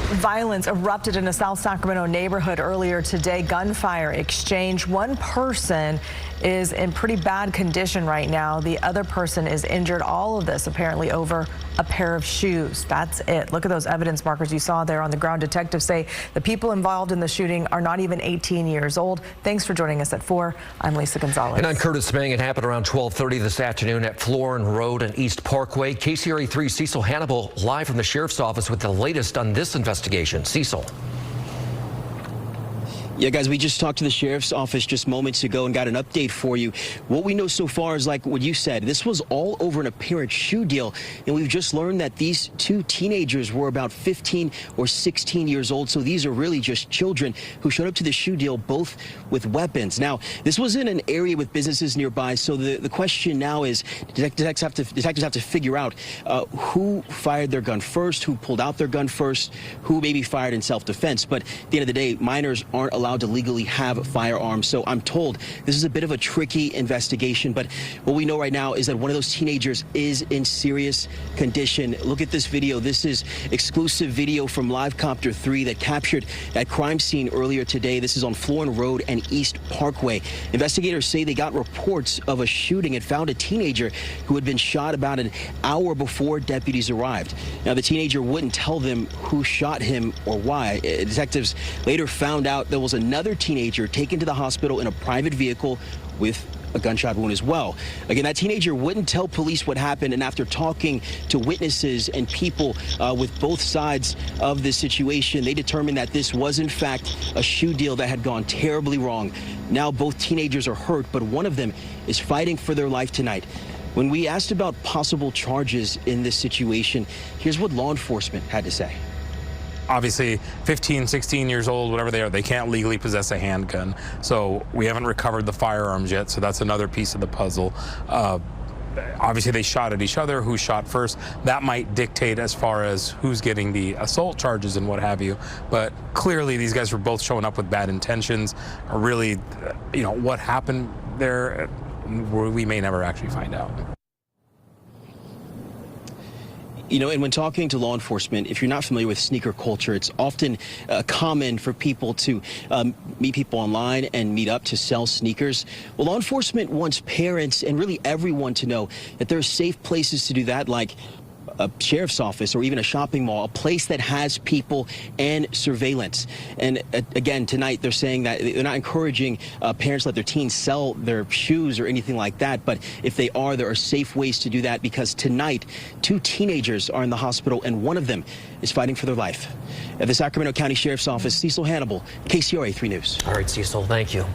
Violence erupted in a South Sacramento neighborhood earlier today. Gunfire exchange. One person is in pretty bad condition right now. The other person is injured. All of this apparently over a pair of shoes. That's it. Look at those evidence markers you saw there on the ground. Detectives say the people involved in the shooting are not even 18 years old. Thanks for joining us at 4. I'm Lisa Gonzalez. And I'm Curtis Meng. It happened around 12:30 this afternoon at Florin Road and East Parkway. KCRA 3 Cecil Hannibal live from the sheriff's office with the latest on this investigation. Cecil. Yeah, guys, we just talked to the sheriff's office just moments ago and got an update for you. What we know so far is like what you said. This was all over an apparent shoe deal, and we've just learned that these two teenagers were about 15 or 16 years old, so these are really just children who showed up to the shoe deal both with weapons. Now, this was in an area with businesses nearby, so the question now is detectives have to figure out who fired their gun first, who pulled out their gun first, who maybe fired in self-defense. But at the end of the day, minors aren't allowed to legally have firearms. So I'm told this is a bit of a tricky investigation, but what we know right now is that one of those teenagers is in serious condition. Look at this video. This is exclusive video from Livecopter 3 that captured that crime scene earlier today. This is on Florin Road and East Parkway. Investigators say they got reports of a shooting and found a teenager who had been shot about an hour before deputies arrived. Now, the teenager wouldn't tell them who shot him or why. Detectives later found out there was another teenager taken to the hospital in a private vehicle with a gunshot wound as well. Again, that teenager wouldn't tell police what happened, and after talking to witnesses and people with both sides of this situation, they determined that this was in fact a shoe deal that had gone terribly wrong. Now both teenagers are hurt, but one of them is fighting for their life tonight. When we asked about possible charges in this situation, here's what law enforcement had to say. Obviously, 15, 16 years old, whatever they are, they can't legally possess a handgun. So we haven't recovered the firearms yet, so that's another piece of the puzzle. Obviously, they shot at each other. Who shot first? That might dictate as far as who's getting the assault charges and what have you. But clearly, these guys were both showing up with bad intentions. Or really, what happened there, we may never actually find out. And when talking to law enforcement, if you're not familiar with sneaker culture, it's often common for people to meet people online and meet up to sell sneakers. Well, law enforcement wants parents and really everyone to know that there are safe places to do that, like a sheriff's office or even a shopping mall, a place that has people and surveillance. And again, tonight they're saying that they're not encouraging parents to let their teens sell their shoes or anything like that. But if they are, there are safe ways to do that, because tonight 2 teenagers are in the hospital and one of them is fighting for their life. At the Sacramento County Sheriff's Office, Cecil Hannibal, KCRA 3 News. All right, Cecil, thank you.